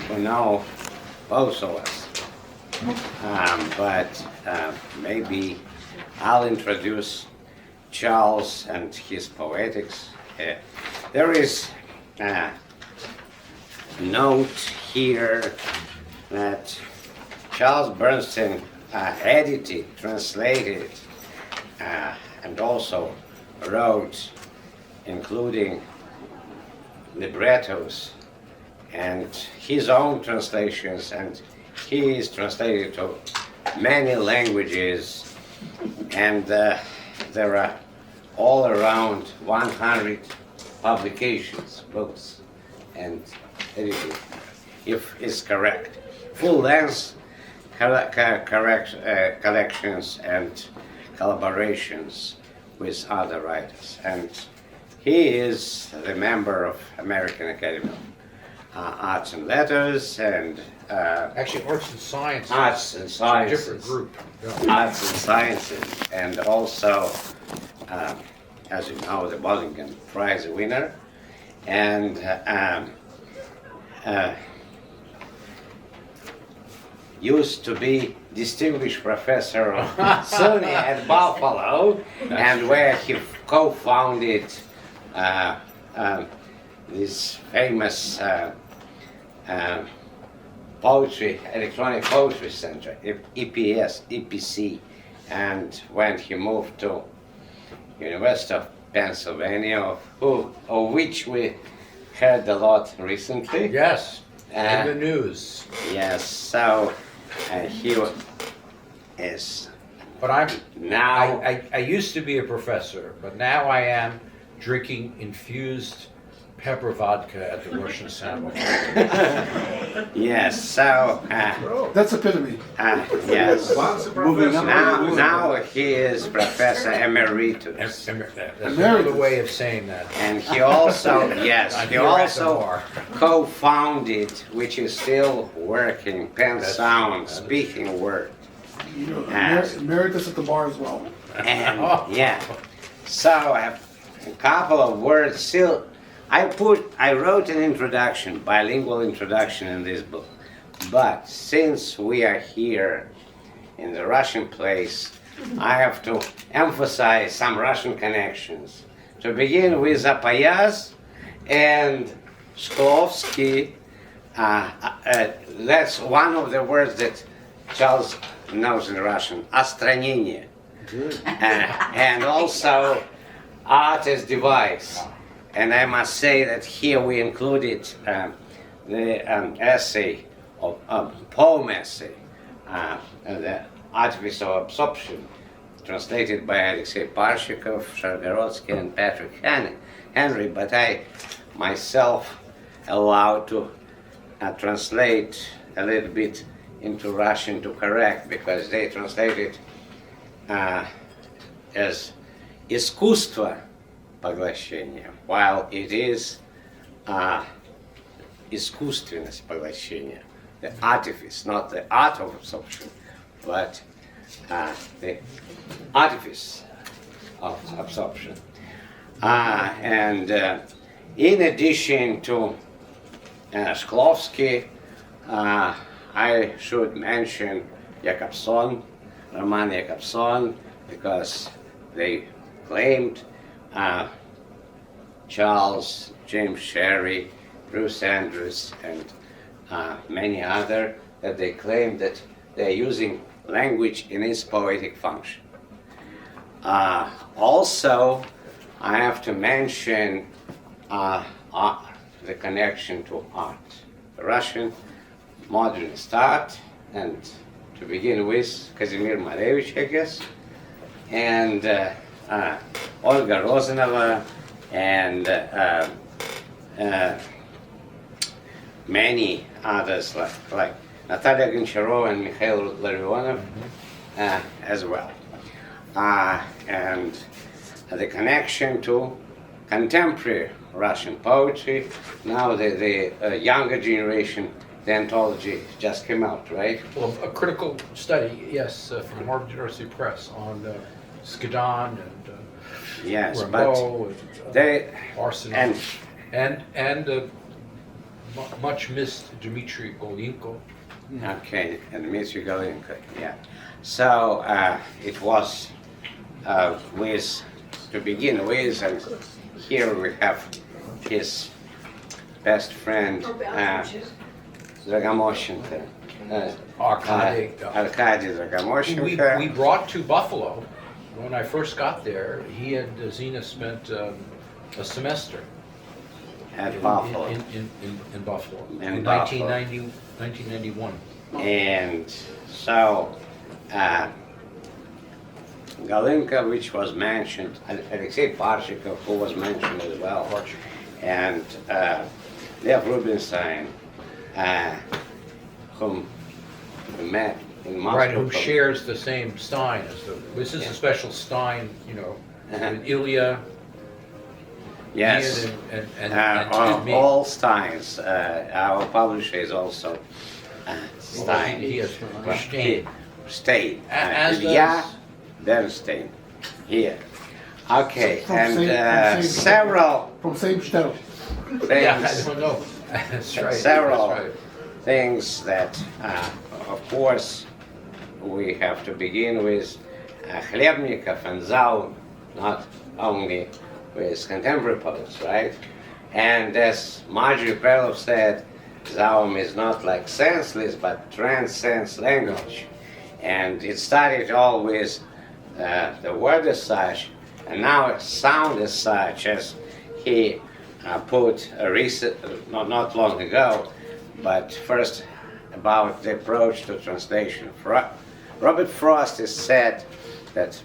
who know both of us. But maybe I'll introduce Charles and his poetics. There is a note here that Charles Bernstein edited, translated, and also wrote, including librettos and his own translations, and he is translated to many languages, and there are all around 100 publications, books, and edited, if it's correct. Full-length collections and collaborations with other writers. And he is the member of American Academy of Arts and Letters, and Actually, arts and sciences. Arts and It's a Sciences. different group. Yeah. Arts and Sciences, and also, as you know, the Bollingen Prize winner, and used to be distinguished professor of SUNY at Buffalo, and where he co-founded this famous poetry, electronic poetry center, EPC, and when he moved to University of Pennsylvania, of which we heard a lot recently. Yes, in Uh, the news. Yes, so he is But I'm now. I used to be a professor, but now I am drinking infused pepper vodka at the Russian sandwich. Yes, so That's epitome. yes. Moving on. Now he is Professor Emeritus, That's another way of saying that. and he also I'm he here at the also bar. co-founded, which is still working, Penn Sound speaking word. You know, Yes. emeritus at the bar as well. And yeah, so I have a couple of words still. I wrote an introduction, bilingual introduction in this book, but since we are here in the Russian place, I have to emphasize some Russian connections. To begin with Apayaz and Shklovsky, that's one of the words that Charles knows in Russian, остранение. And also art as device. And I must say that here we included the essay, poem essay, the Artifice of Absorption, translated by Alexei Parshikov, Shargorodsky, and Patrick Henry, but I myself allowed to translate a little bit into Russian to correct, because they translated as искусство поглощения, while it is искусственность поглощения, the artifice, not the art of absorption, but the artifice of absorption. And in addition to Shklovsky, I should mention Jakobson, Roman Jakobson, because they claimed Charles, James Sherry, Bruce Andrews, and many other, that they claim that they're using language in its poetic function. Also, I have to mention the connection to art. Russian modernist art, and to begin with, Kazimir Malevich, I guess, and Olga Rozanova, and many others like Natalia Goncharova and Mikhail Larionov as well. And the connection to contemporary Russian poetry. Now the younger generation, the anthology just came out, right? Well, a critical study, yes, from Harvard University Press on Skidon and Yes, Rimbaud but they Arsenault, and much missed Dmitry Golinko. Okay, and Dmitry Galenko, yeah. So it was with, to begin with, and here we have his best friend, Zagomoshenko. Arkady. Arkady We Zagomoshenko. brought to Buffalo, when I first got there, he and Zeno spent a semester At Buffalo. in Buffalo. In In Buffalo. 1991. And so Galenko, which was mentioned, Alexei Parshikov, who was mentioned as well, and Lev Rubinstein, whom we met in Moscow. Right, who shares the same Stein as this is a special Stein, with Ilya. Yes, Ian and me. all Steins. Our publisher is also Stein. He has Stein. Stein. As Ilya does- Bernstein. Here. Okay, From and same- several From same shtetl. Yeah, I things. don't know. That's right. Several That's right. things that, of course, we have to begin with Khlebnikov and Zaum, not only with contemporary poets, right? And as Marjorie Perloff said, Zaum is not like senseless, but transcends language. And it started all with the word as such, and now it's sound as such, as he put a recent, not long ago, but first about the approach to translation. Robert Frost has said that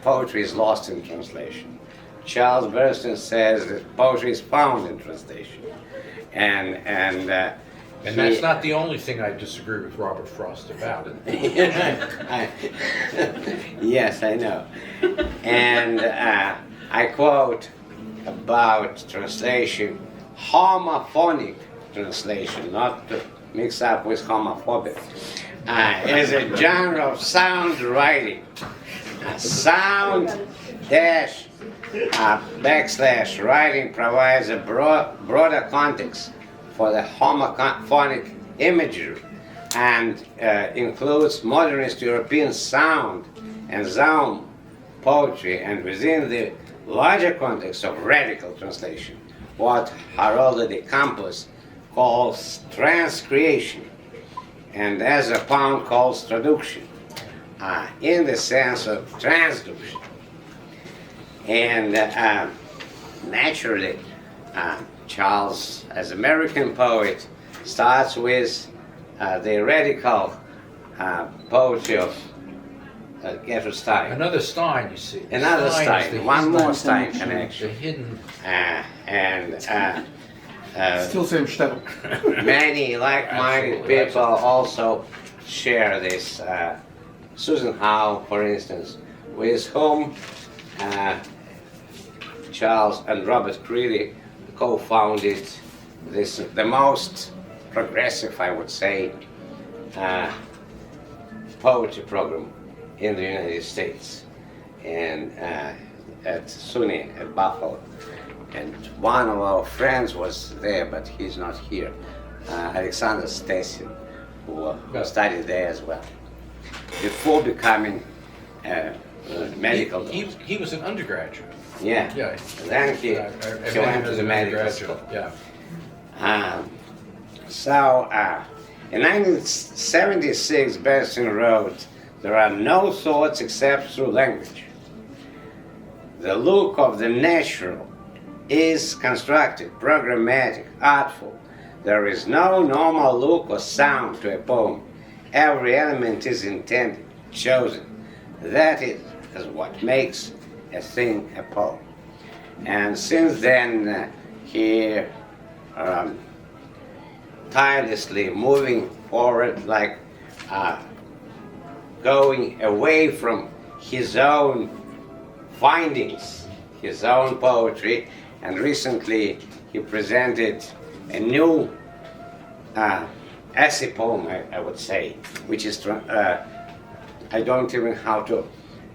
poetry is lost in translation. Charles Bernstein says that poetry is found in translation. And That's not the only thing I disagree with Robert Frost about. Yes, I know. And I quote about translation, homophonic translation, not to mix up with homophobic, is a genre of sound writing. Sound dash backslash writing provides a broader context for the homophonic imagery and includes modernist European sound and Zaum poetry, and within the larger context of radical translation, what Haroldo de Campos calls transcreation, and as a Pound calls traduction, in the sense of transduction. And naturally, Charles, as American poet, starts with the radical poetry of Gertrude Stein. Another Stein, you see. Another is Stein, the one hidden- more Stein The connection. hidden. Still same shtetl. Many like-minded Absolutely, people also share this. Susan Howe, for instance, with whom Charles and Robert Creeley co-founded this, the most progressive, I would say, poetry program in the United States, and at SUNY at Buffalo. And one of our friends was there, but he's not here, Alexander Stesin, who studied there as well, before becoming a medical doctor. He was an undergraduate. Yeah. Yeah. Then he I went met him to as the an medical undergraduate, school. Yeah. So, in 1976, Bernstein wrote, "There are no thoughts except through language. The look of the natural is constructed, programmatic, artful. There is no normal look or sound to a poem. Every element is intended, chosen. That is what makes a thing a poem." And since then, he tirelessly moving forward, like going away from his own findings, his own poetry, and recently he presented a new essay poem, I would say, which is, I don't even know how to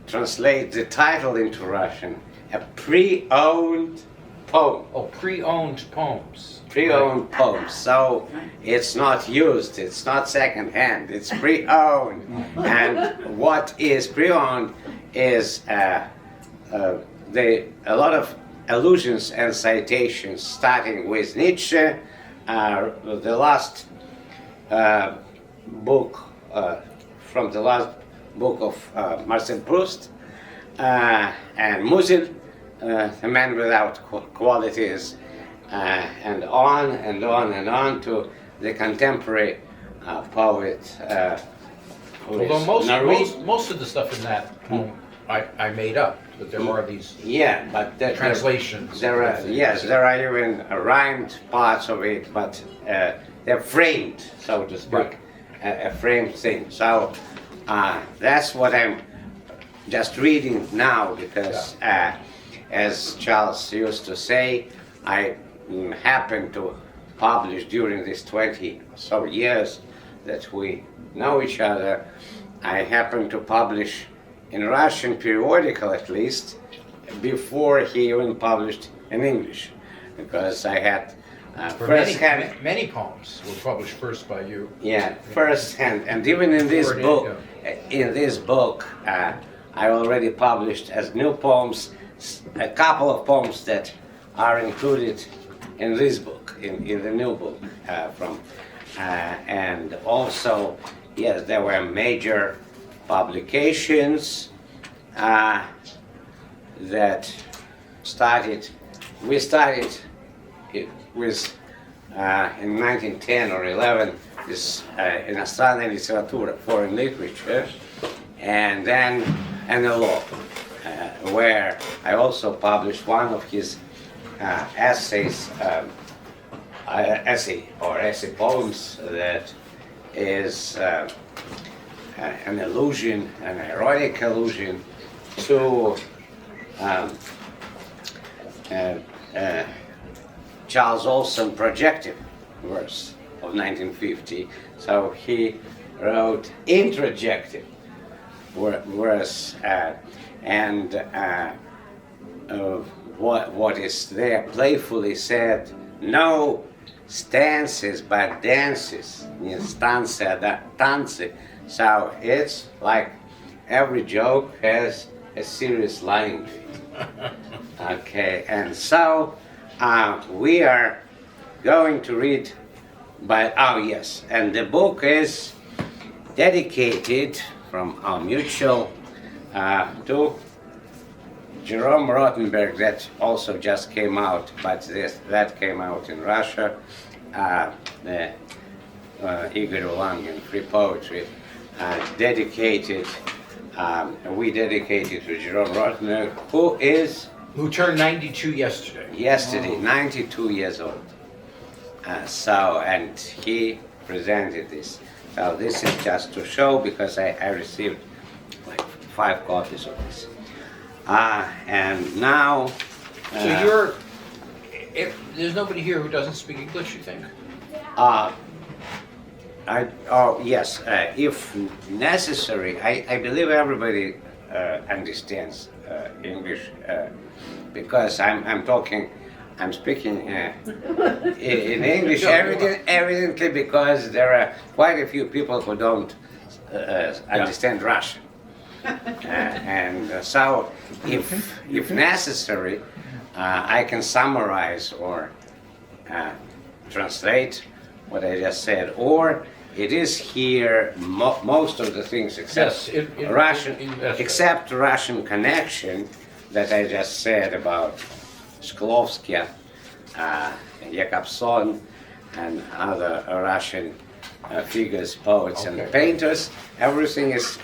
translate the title into Russian, a pre-owned poem. Oh, pre-owned poems. pre-owned poems. So it's not used, it's not second-hand, it's pre-owned. And what is pre-owned is a lot of allusions and citations, starting with Nietzsche, the last book from the last book of Marcel Proust, and Musil, The Man Without Qualities, and on and on and on to the contemporary poet. Although most of the stuff in that poem I made up, but there are these but translations. There are even rhymed parts of it, but they're framed, so to speak, Right. A framed thing. So that's what I'm just reading now, because as Charles used to say, I happened to publish during these 20 so years that we know each other. I happened to publish in Russian periodical, at least, before he even published in English, because I had many poems were published first by you. Yeah, first hand, and even in this book, I already published as new poems a couple of poems that are included in this book, in the new book, and also, yes, there were major publications that we started it with in 1910 or 11 this иностранная литература, foreign literature, and then NLO, where I also published one of his essays, essay poems that is an allusion, an ironic allusion to Charles Olson projective verse of 1950. So he wrote introjective verse, and what is there playfully said, no stances but dances, не станция, да танцы. So it's like every joke has a serious line to it. Okay, and so we are going to read and the book is dedicated from our mutual to Jerome Rothenberg, that also just came out, but that came out in Russia. The Igor Ulangin, Free Poetry, dedicated. We dedicated to Jerome Rothenberg, who turned 92 yesterday. Yesterday, 92 years old. And he presented this. So this is just to show, because I received like 5 copies of this. And now... So there's nobody here who doesn't speak English, you think? Yes, if necessary, I believe everybody understands English, because I'm speaking in English evidently because there are quite a few people who don't understand Russian. And so if necessary, I can summarize or translate what I just said, or it is here most of the things except except Russian connection that I just said about Shklovsky, Yakobson, and other Russian figures, poets, and painters. Everything is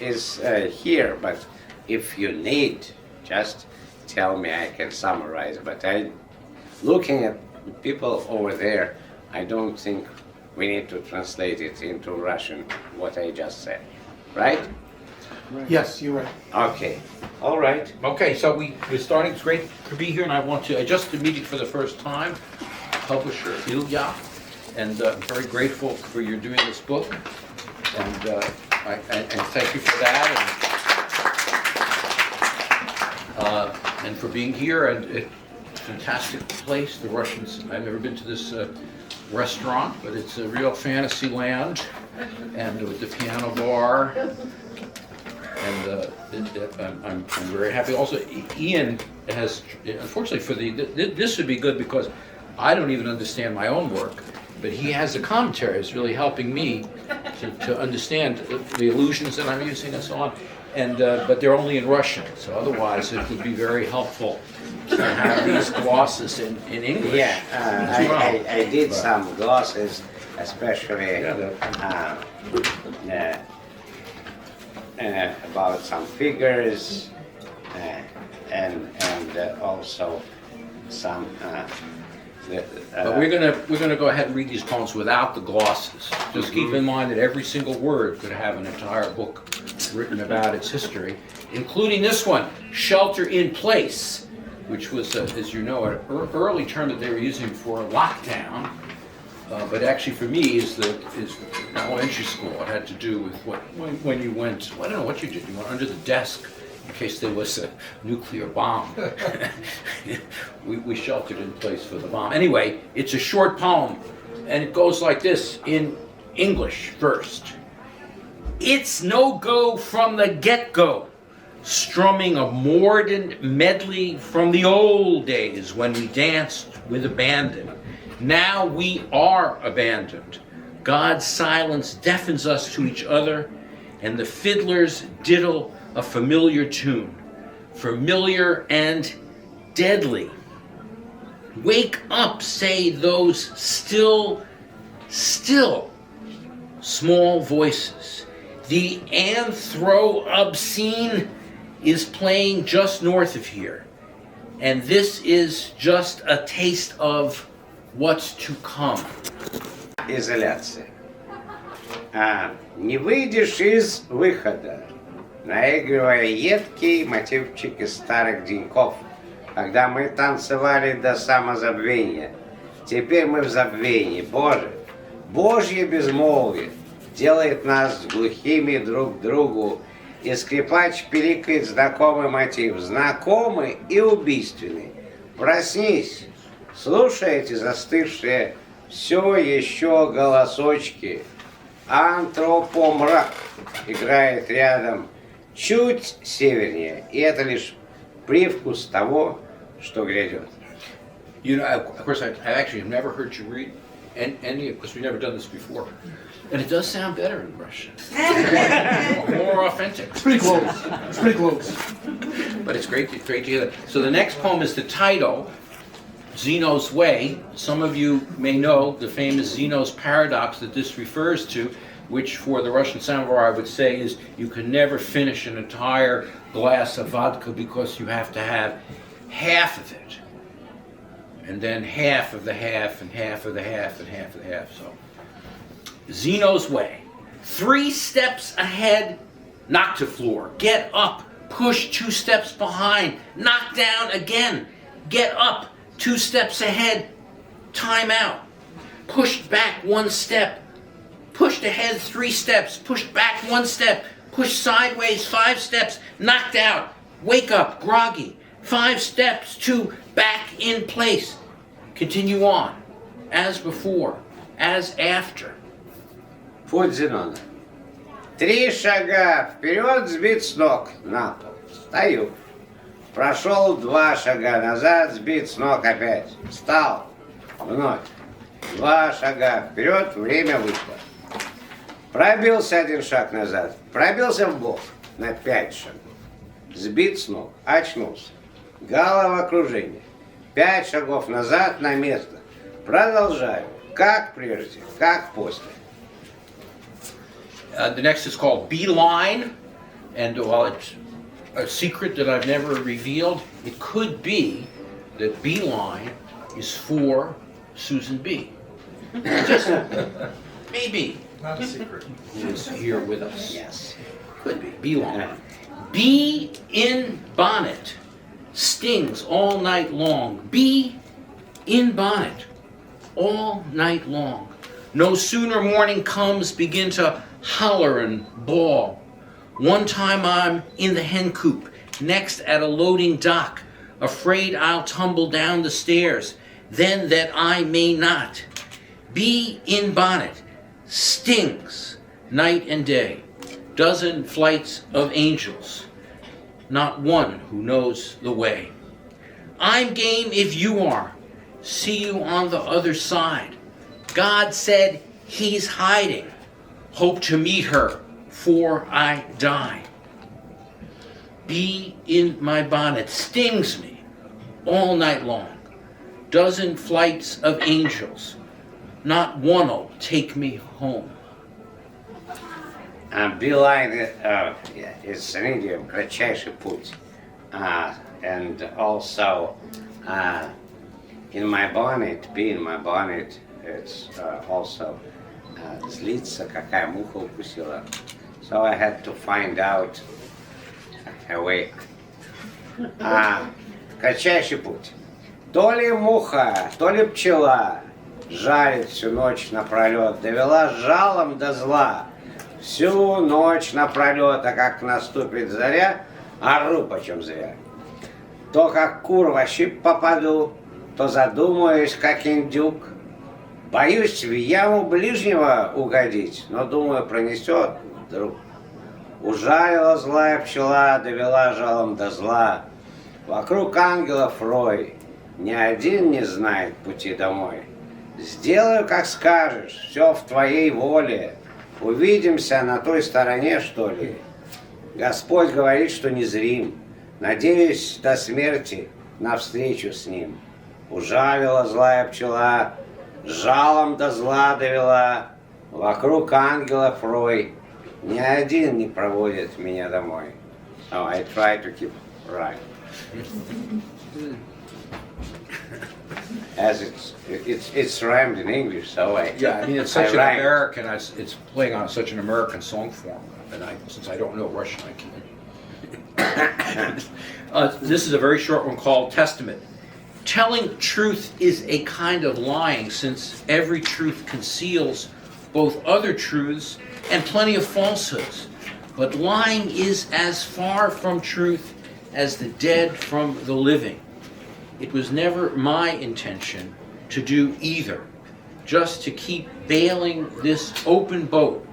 here, but if you need, just tell me, I can summarize. But looking at people over there, I don't think we need to translate it into Russian, what I just said, right? Yes, you're right. Okay, all right. Okay, so we're starting. It's great to be here, and I just to meet you for the first time, publisher Ilya, and I'm very grateful for your doing this book, and thank you for that, and for being here, and it's a fantastic place. The Russians, I've never been to this restaurant, but it's a real fantasy land, and with the piano bar. And I'm very happy. Also, Ian has, unfortunately for this would be good because I don't even understand my own work, but he has the commentary. It's really helping me to understand the allusions that I'm using and so on. And but they're only in Russian, so otherwise it would be very helpful to have these glosses in English. Yeah, I did some glosses, especially about some figures and also some. But we're gonna go ahead and read these poems without the glosses. Just keep in mind that every single word could have an entire book written about its history, including this one, "Shelter in Place," which was, as you know, an early term that they were using for lockdown. But actually, for me, is elementary school. It had to do with when you went. Well, I don't know what you did. You went under the desk in case there was a nuclear bomb. we sheltered in place for the bomb. Anyway, it's a short poem, and it goes like this in English first. It's no go from the get-go, strumming a modern medley from the old days when we danced with abandon. Now we are abandoned. God's silence deafens us to each other, and the fiddlers diddle a familiar tune, familiar and deadly. Wake up, say those still small voices. The anthro-obscene is playing just north of here, and this is just a taste of what's to come. Изоляция. Не выйдешь из выхода, наигрывая едкий мотивчик из старых деньков, когда мы танцевали до самозабвения. Теперь мы в забвении. Боже, Божье безмолвие делает нас глухими друг к другу, и скрипач пиликает знакомый мотив, знакомый и убийственный. Проснись, слушай эти застывшие все еще голосочки. Антропомрак играет рядом чуть севернее, и это лишь привкус того, что грядет. You know, of course, I actually have never heard you read any, because we've never done this before. And it does sound better in Russian. More authentic. It's pretty close. It's pretty close. But it's great to hear that. So the next poem is the title, Zeno's Way. Some of you may know the famous Zeno's paradox that this refers to, which for the Russian samovar I would say is you can never finish an entire glass of vodka because you have to have half of it. And then half of the half, and half of the half, and half of the half. So, Zeno's Way. 3 steps ahead, knock to floor. Get up, push 2 steps behind, knock down again. Get up, 2 steps ahead, time out. Pushed back 1 step, pushed ahead 3 steps, pushed back 1 step, pushed sideways 5 steps, knocked out. Wake up, groggy. 5 steps to back in place. Continue on, as before, as after. Путь Зенона. 3 шага вперед, сбит с ног, на пол. Стою. Прошел 2 шага назад, сбит с ног опять. Встал. Вновь. 2 шага вперед, время вышло. Пробился 1 шаг назад. Пробился в бок на 5 шагов. Сбит с ног, очнулся. Головокружение. 5 шагов назад на место. Продолжаю. Как прежде, как после. The next is called Beeline, and while it's a secret that I've never revealed, it could be that Beeline is for Susan B. Just maybe. Not a secret. Who is here with us. Yes. Could be. Beeline. Bee in bonnet stings all night long. Bee in bonnet all night long. No sooner morning comes, begin to holler and bawl. One time I'm in the hen coop, next at a loading dock, afraid I'll tumble down the stairs, then that I may not. Bee in bonnet stings night and day. Dozen flights of angels, not one who knows the way. I'm game if you are. See you on the other side. God said he's hiding. Hope to meet her 'fore I die. Bee in my bonnet stings me all night long. Dozen flights of angels, not one'll take me home. Beeline is an idiom, кратчайший путь. And also, in my bonnet, bee in my bonnet, it's also злиться, какая муха укусила. So I had to find out a way. Кратчайший путь. То ли муха, то ли пчела, жалит всю ночь напролет, довела жалом до зла. Всю ночь напролет, а как наступит заря, ору почем зря. То как кур во щип попаду, то задумаюсь, как индюк. Боюсь в яму ближнего угодить, но думаю, пронесет вдруг. Ужалила злая пчела, довела жалом до зла. Вокруг ангелов рой, ни один не знает пути домой. Сделаю, как скажешь, все в твоей воле. Увидимся на той стороне, что ли. Господь говорит, что незрим. Надеюсь до смерти навстречу с ним. Ужалила злая пчела, жалом до зла довела. Вокруг ангелов рой, ни один не проводит меня домой. So I try to keep right. As it's rhymed in English, so Yeah, I mean, it's such an rhymed. American, it's playing on such an American song form, and since I don't know Russian, I can't. This is a very short one called Testament. Telling truth is a kind of lying, since every truth conceals both other truths and plenty of falsehoods. But lying is as far from truth as the dead from the living. It was never my intention to do either, just to keep bailing this open boat,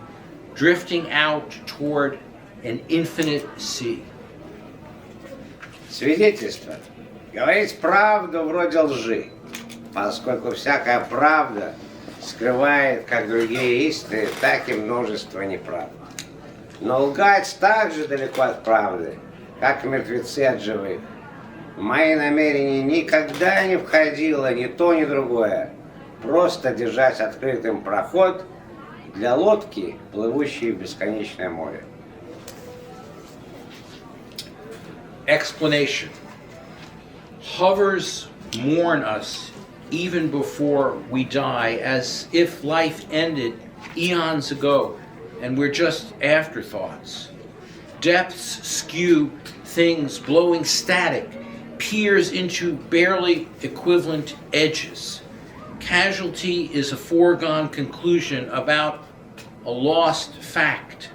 drifting out toward an infinite sea. Свидетельство. Говорить правду вроде лжи, поскольку всякая правда скрывает как другие истины, так и множество неправд. Но лгать так же далеко от правды, как мертвецы от живых. В мои намерения никогда не входило ни то, ни другое. Просто держать открытым проход для лодки, плывущей в бесконечное море. Explanation. Hovers mourn us even before we die, as if life ended eons ago and we're just afterthoughts. Depths skew things blowing static, peers into barely equivalent edges. Casualty is a foregone conclusion about a lost fact.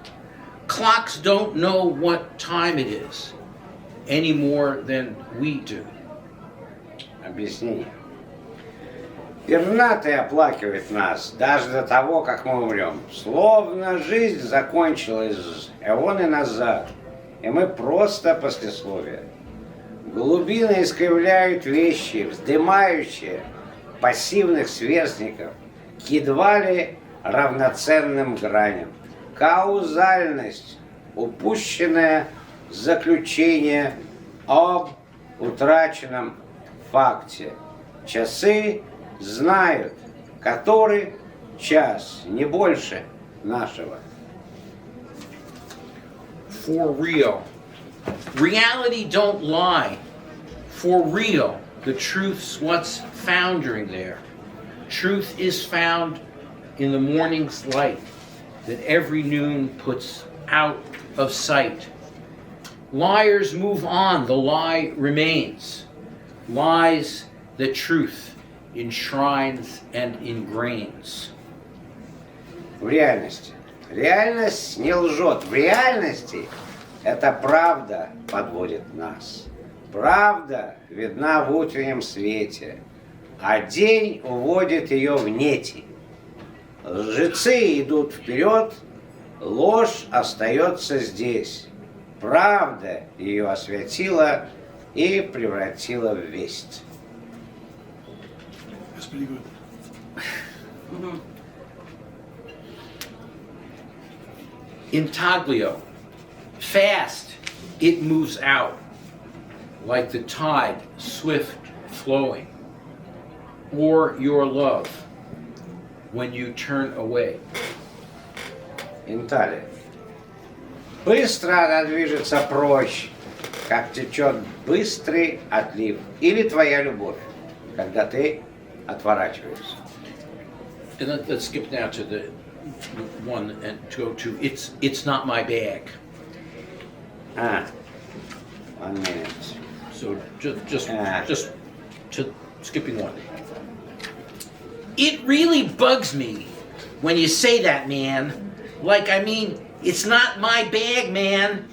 Clocks don't know what time it is any more than we do. Объяснение. Пернатый оплакивает нас даже до того, как мы умрем. Словно жизнь закончилась эоны назад, и мы просто послесловие. Глубины искривляют вещи, вздымающие пассивных сверстников к едва ли равноценным граням. Каузальность, упущенное заключение об утраченном факте. Часы знают, который час, не больше нашего. For real. Reality don't lie. For real. The truth's what's foundering there. Truth is found in the morning's light that every noon puts out of sight. Liars move on, the lie remains. Lies the truth enshrines and ingrains. В реальности. Реальность не лжет. В реальности эта правда подводит нас. Правда видна в утреннем свете, а день уводит ее в нети. Лжецы идут вперед, ложь остается здесь. Правда ее осветила и превратила в весть. That's pretty good. Intaglio, fast, it moves out, like the tide, swift flowing, or your love, when you turn away. Инталия. Быстро она движется прочь, как течет быстрый отлив. Или твоя любовь, когда ты отворачиваешься. And let's skip now to the one and to go to it's not my bag. А, 1 minute. So just to skipping one. It really bugs me when you say that, man. Like, I mean, it's not my bag, man.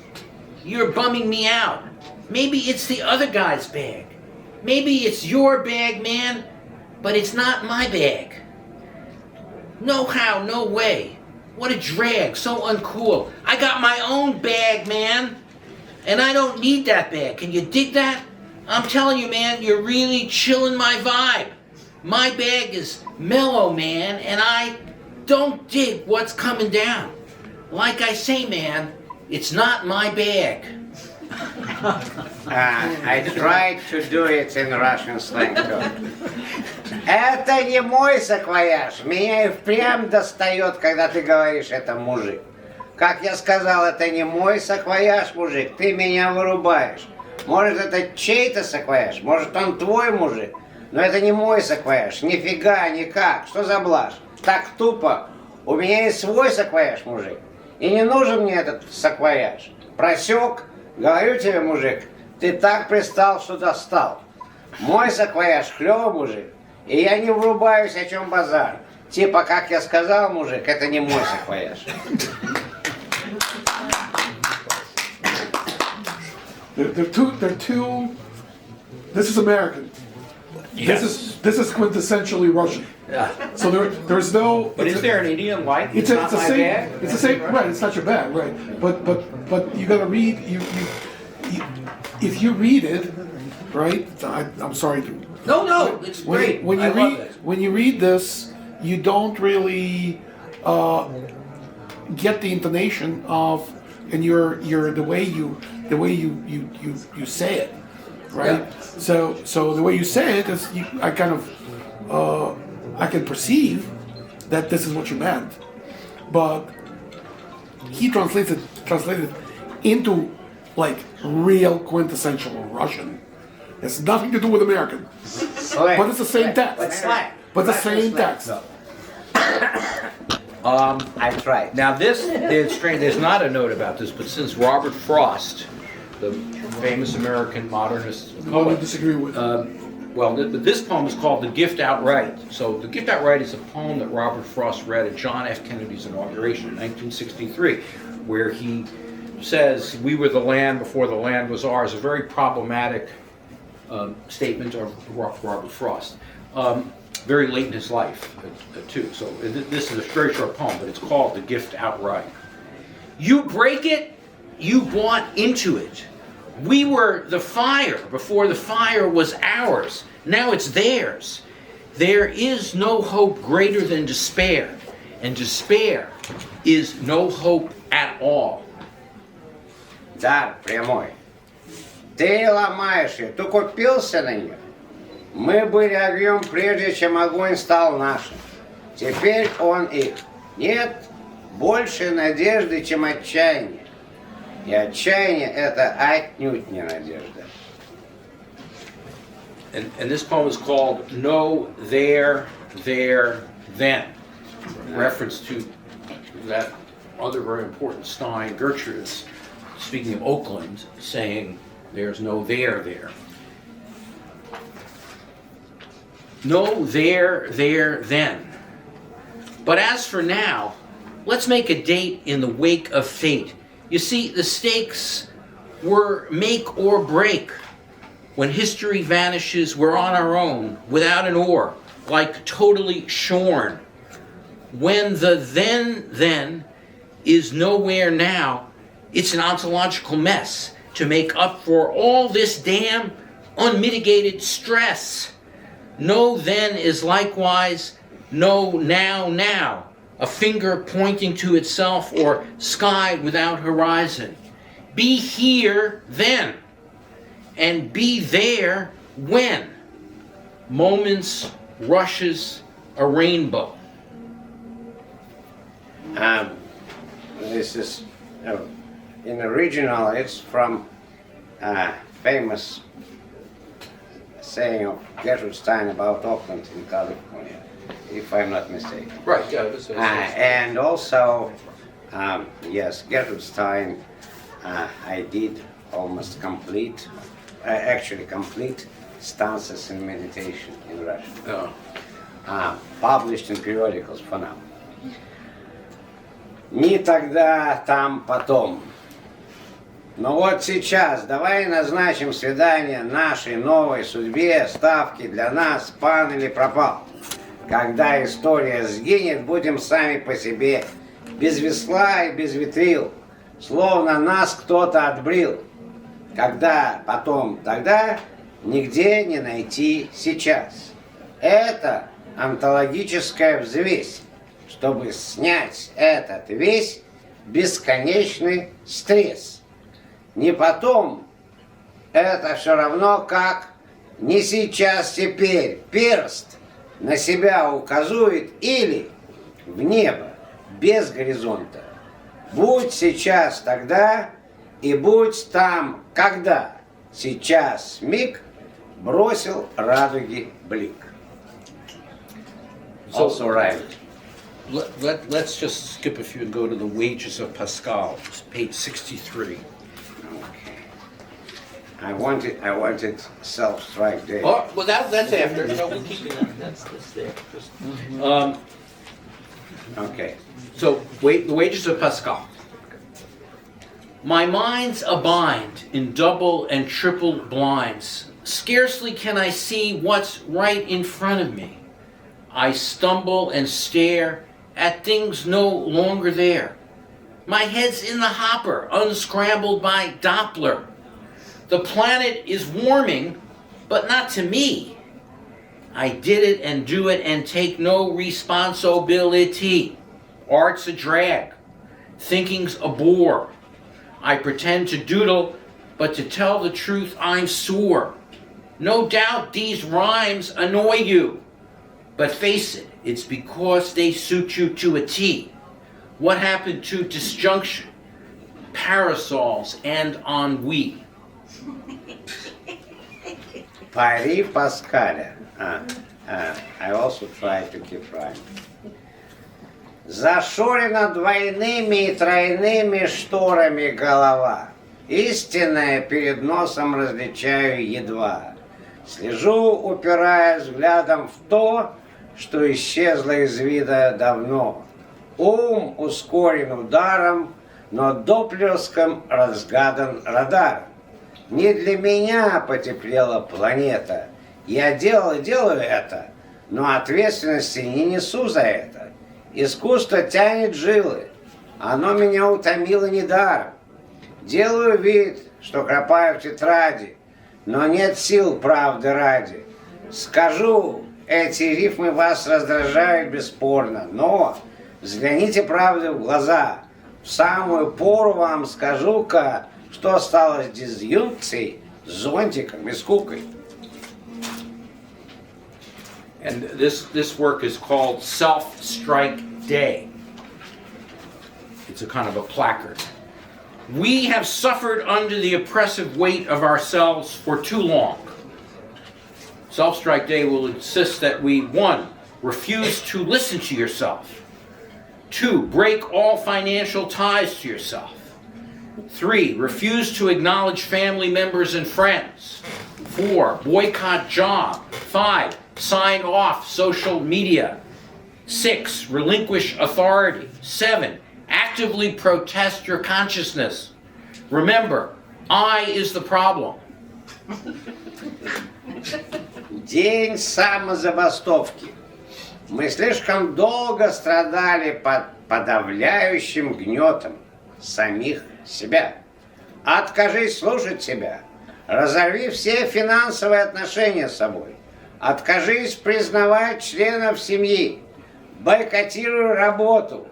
You're bumming me out. Maybe it's the other guy's bag. Maybe it's your bag, man, but it's not my bag. No how, no way. What a drag, so uncool. I got my own bag, man, and I don't need that bag. Can you dig that? I'm telling you, man, you're really chilling my vibe. My bag is mellow, man, and I don't dig what's coming down. Like I say, man, it's not my bag. I tried to do it in Russian slang too. Это не мой саквояж. Меня и впрямь достает, когда ты говоришь, это мужик. Как я сказал, это не мой саквояж, мужик. Ты меня вырубаешь. Может, это чей-то саквояж, может, он твой мужик. Но это не мой саквояж. Нифига, никак. Что за блажь? Так тупо. У меня есть свой саквояж, мужик. И не нужен мне этот саквояж. Просек? Говорю тебе, мужик, ты так пристал, что достал. Мой саквояж клёвый, мужик, и я не врубаюсь, о чем базар. Типа, как я сказал, мужик, это не мой саквояж. They're two. This is American. Yes. This is quintessentially Russian. Yeah. So there's no. But is there an idiom like It's not the my same. bag? It's the same. Right. It's not your bag. Right. But you gotta read. You if you read it, right. I'm sorry to. No, it's great. When you I read love it. when you read this, you don't really get the intonation of and your the way you say it, right? Yeah. So the way you say it is I kind of I can perceive that this is what you meant, but he translated into like real quintessential Russian. It's nothing to do with American, Slang. but it's the same text. But slang. But the Russian same slang. text. I tried. Now this is strange. There's not a note about this, but since Robert Frost, the famous American modernist I poet, would disagree with. this poem is called "The Gift Outright." So, "The Gift Outright" is a poem that Robert Frost read at John F. Kennedy's inauguration in 1963, where he says, "We were the land before the land was ours." A very problematic statement of Robert Frost. Very late in his life, too. So this is a very short poem, but it's called "The Gift Outright." You break it, you bought into it. We were the fire before the fire was ours. Now it's theirs. There is no hope greater than despair, and despair is no hope at all. Дар прямой. Ты ломаешь ее, ты купился на нее. Мы были огнем, прежде чем огонь стал нашим. Теперь он их. Нет больше надежды, чем отчаяние. И отчаяние — это отнюдь не надежда. And this poem is called "No, There, Then," reference to that other very important Stein, Gertrude's, speaking of Oakland, saying there's no there. No, there, then. But as for now, let's make a date in the wake of fate. You see, the stakes were make or break. When history vanishes, we're on our own, without an oar, like totally shorn. when the then is nowhere now, it's an ontological mess to make up for all this damn unmitigated stress. No then is likewise no now, a finger pointing to itself or sky without horizon. Be here then, and be there when. Moments, rushes, a rainbow. This is, in the original, it's from famous saying of Bernstein about Oakland in California, if I'm not mistaken. Right, yeah. It was, And also, yes, Bernstein, I did almost complete, actually complete stanzas in meditation in Russian. Published in periodicals for now. Не тогда, там, потом. Но вот сейчас давай назначим свидание нашей новой судьбе, ставки для нас, пан или пропал. Когда история сгинет, будем сами по себе, без весла и без ветрил, словно нас кто-то отбрил. Когда, потом, тогда, нигде не найти сейчас. Это онтологическая взвесь, чтобы снять этот весь бесконечный стресс. Не потом, это все равно как не сейчас, теперь. Перст на себя указует или в небо без горизонта. Будь сейчас тогда и будь там когда. Сейчас миг бросил радуги блик. Also right. Let's just skip a few and go to the Wages of Pascal, page 63. Okay. I wanted self-strike day. Oh, well, that's after. No, we'll keep it. That's there. Just, Okay. So, the Wages of Pascal. My mind's a bind in double and triple blinds. Scarcely can I see what's right in front of me. I stumble and stare at things no longer there. My head's in the hopper, unscrambled by Doppler. The planet is warming, but not to me. I did it and do it and take no responsibility. Art's a drag. Thinking's a bore. I pretend to doodle, but to tell the truth, I'm sore. No doubt these rhymes annoy you. But face it, it's because they suit you to a T. What happened to disjunction, parasols, and ennui? Пари Паскаля. I also try to keep rhyme. Зашорена двойными и тройными шторами голова. Истинное перед носом различаю едва. Слежу, упираясь взглядом в то, что исчезло из вида давно. Ум ускорен ударом, но доплеском разгадан радаром. Не для меня потеплела планета. Я делал и делаю это, но ответственности не несу за это. Искусство тянет жилы, оно меня утомило недаром. Делаю вид, что кропаю в тетради, но нет сил правды ради. Скажу, эти рифмы вас раздражают бесспорно, но взгляните правде в глаза. В самую пору вам скажу-ка, что стало с дизъюнкцией, с зонтиком и скукой. And this work is called Self-Strike Day. It's a kind of a placard. We have suffered under the oppressive weight of ourselves for too long. Self-Strike Day will insist that we, 1, refuse to listen to yourself. 2, break all financial ties to yourself. 3, refuse to acknowledge family members and friends. 4, boycott job. 5, sign off social media. 6, relinquish authority. 7, actively protest your consciousness. Remember, I is the problem. День самозабастовки. Мы слишком долго страдали под подавляющим гнетом самих себя. Откажись слушать себя. Разорви все финансовые отношения с собой. Откажись признавать членов семьи. Бойкотируй работу.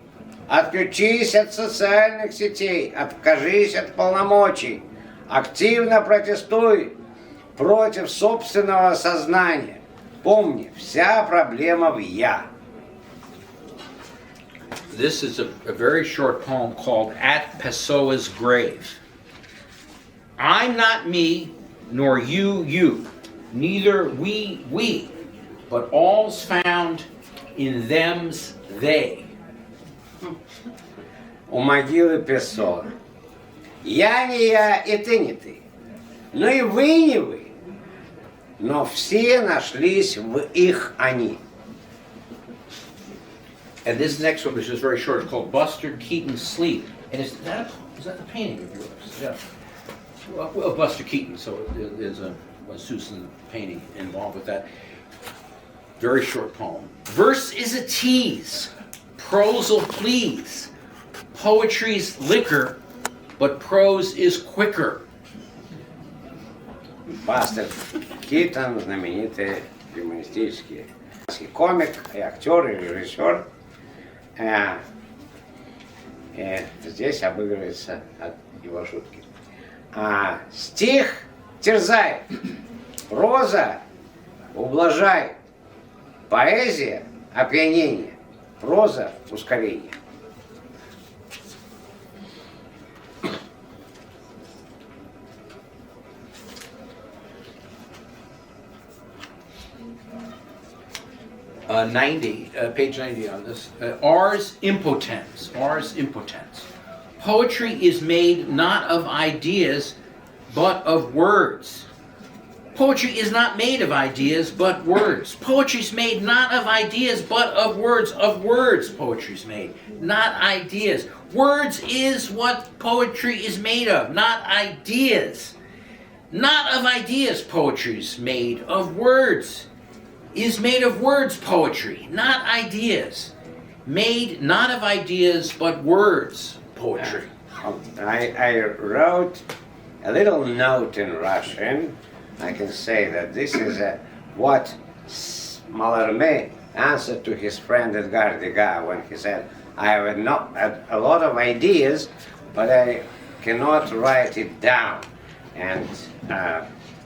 Отключись от социальных сетей. Откажись от полномочий. Активно протестуй против собственного сознания. Помни, вся проблема в «я». This is a very short poem called At Pessoa's Grave. I'm not me, nor you, you. Neither we, but all's found in them's they. У могилы Песоа. Я не я, и ты не ты. Но и вы не вы. Но все нашлись в их они. And this next one, which is very short, is called Buster Keaton's Sleep. And is that a painting of yours? Yeah. Well, Buster Keaton, so there's a Susan painting involved with that. Very short poem. Verse is a tease, prose'll please. Poetry's liquor, but prose is quicker. Бастер Китон, знаменитый юмористический комик, и актер, и режиссер. Здесь обыгрывается от его шутки. Стих терзает, проза ублажает, поэзия опьянение, проза ускорение. Page 90 on this. Ars impotens. Poetry is made not of ideas, but of words. Poetry is not made of ideas, but words. Poetry's made not of ideas, but of words. Of words, poetry's made, not ideas. Words is what poetry is made of, not ideas. Not of ideas, poetry's made of words. Is made of words, poetry, not ideas. Made not of ideas, but words, poetry. I wrote a little note in Russian. I can say that this is what Mallarmé answered to his friend Edgar Degas when he said, I have a lot of ideas, but I cannot write it down. And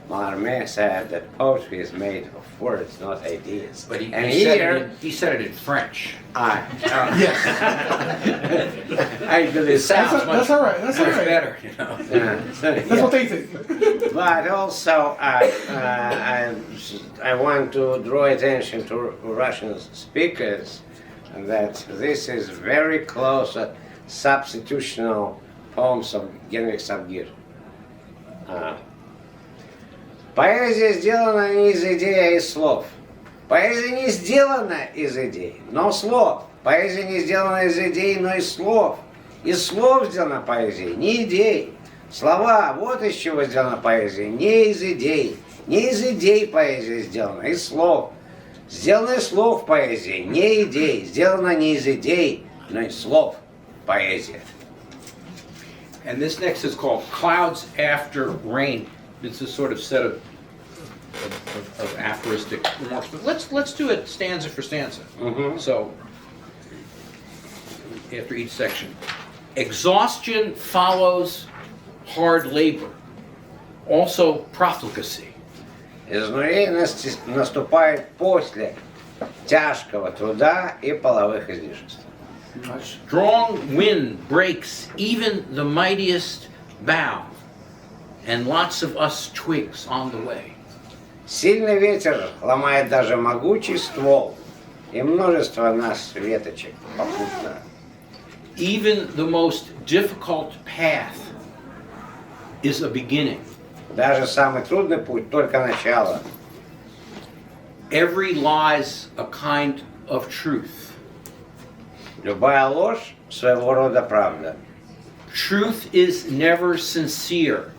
Mallarmé said that poetry is made of words, not ideas. But he said it in French. Yes. I believe It sounds That's all right. That's all much right. better, you know. That's what they think. But also, I want to draw attention to Russian speakers that this is very close to substitutional poems of Генрих Сабгир. Поэзия сделана не из идей, а из слов. Поэзия не сделана из идей, но слов. Поэзия не сделана из идей, но из слов. Из слов сделана поэзия, не идей. Слова, вот из чего сделана поэзия, не из идей. Не из идей поэзия сделана, из слов. Сделана из слов поэзия, не идей. Сделана не из идей, но из слов поэзия. And this next is called Clouds After Rain. It's a sort of set of aphoristic remarks. But let's do it stanza for stanza. Mm-hmm. So, after each section. Exhaustion follows hard labor. Also profligacy. Изнурительность наступает после тяжкого труда и половых излишеств. Strong wind breaks even the mightiest bough, and lots of us twigs on the way. Сильный ветер ломает даже могучий ствол, и множество нас веточек попутно. Even the most difficult path is a beginning. Даже самый трудный путь только начало. Every lie's a kind of truth. Любая ложь своего рода правда. Truth is never sincere.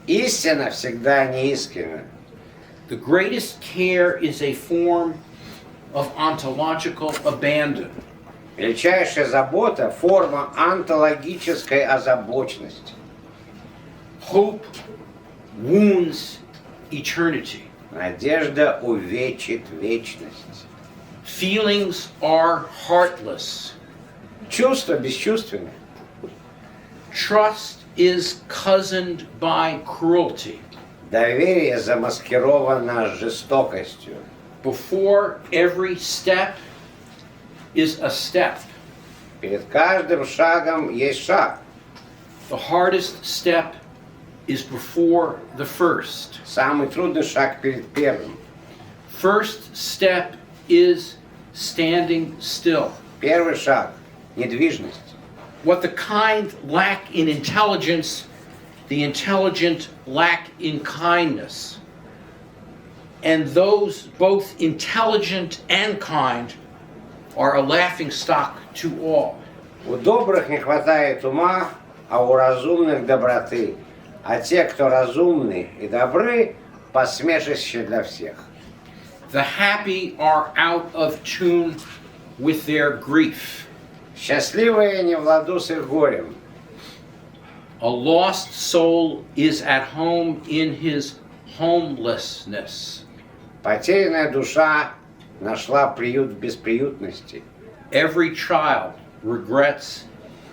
Истина всегда неискренна. The greatest care is a form of ontological abandon. Величайшая забота – форма онтологической озабоченности. Hope wounds eternity. Надежда увечит вечность. Feelings are heartless. Чувства бесчувственны. Trust is cozened by cruelty. Доверие замаскировано жестокостью. Before every step is a step. Перед каждым шагом есть шаг. The hardest step is before the first. Самый трудный шаг перед первым. First step is standing still. Первый шаг – недвижность. What the kind lack in intelligence, the intelligent lack in kindness. And those both intelligent and kind are a laughing stock to all. У добрых не хватает ума, а у разумных доброты. А те, кто разумны и добры, посмешище для всех. The happy are out of tune with their grief. Счастливые не в ладу с их горем. A lost soul is at home in his homelessness. Потерянная душа нашла приют в бесприютности. Every child regrets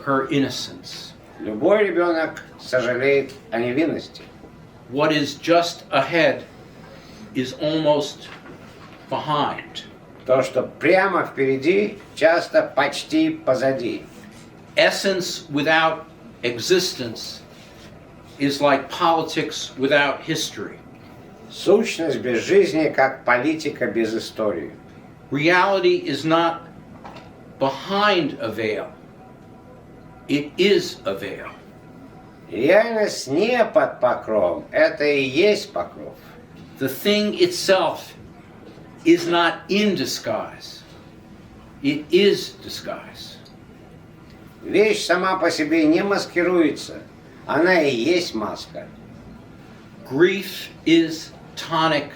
her innocence. Любой ребенок сожалеет о невинности. What is just ahead is almost behind. То, что прямо впереди, часто почти позади. Essence without existence is like politics without history. Сущность без жизни, как политика без истории. Reality is not behind a veil. It is a veil. Реальность не под покровом, это и есть покров. The thing itself is not in disguise. It is disguise. Вещь сама по себе не маскируется, она и есть маска. Grief is tonic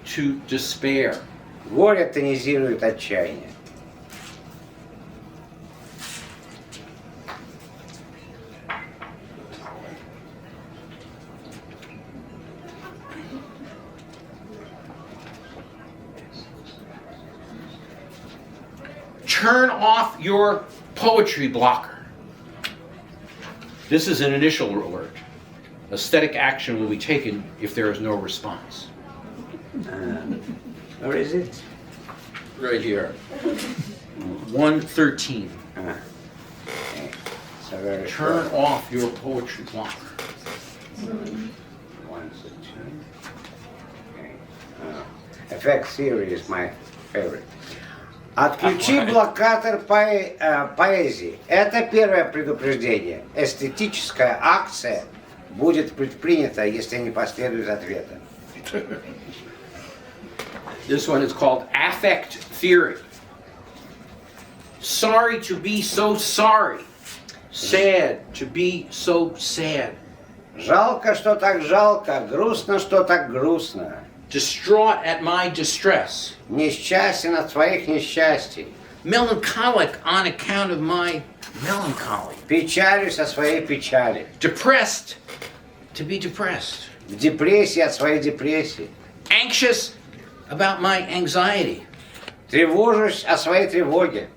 to despair. Горе тонизирует отчаяние. Turn off your poetry blocker. This is an initial alert. Aesthetic action will be taken if there is no response. Where is it? Right here. 113. Okay. So very Turn short. off your poetry blocker. 113. Okay. Effect theory is my favorite. Отключи блокатор поэзии. Это первое предупреждение. Эстетическая акция будет предпринята, если не последует ответа. This one is called affect theory. Sorry to be so sorry. Sad to be so sad. Жалко, что так жалко, грустно, что так грустно. Distraught at my distress. Несчастен от своих несчастий. Melancholic on account of my melancholy. Печалюсь о своей печали. Depressed to be depressed. В депрессии от своей депрессии. Anxious about my anxiety. Тревожусь о своей тревоге.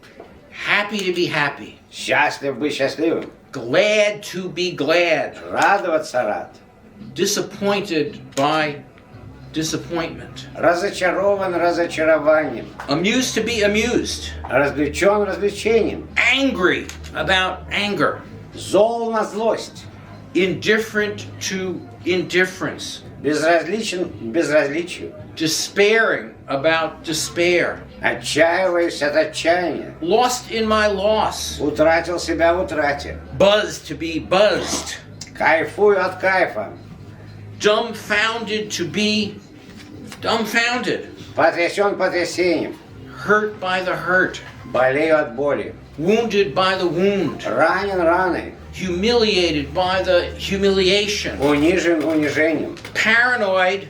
Happy to be happy. Счастлив быть счастливым. Glad to be glad. Радоваться рад. Disappointed by disappointment. Разочарован разочарованием. Amused to be amused. Развлечен развлечением. Angry about anger. Зол на злость. Indifferent to indifference. Безразличен к безразличию. Despairing about despair. Отчаиваюсь от отчаяния. Lost in my loss. Утратил себя в утрате. Buzzed to be buzzed. Кайфую от кайфа. Dumbfounded to be dumbfounded. Потрясен потрясением. Hurt by the hurt. Болею от боли. Wounded by the wound. Ранен раной. Humiliated by the humiliation. Унижен унижением. Paranoid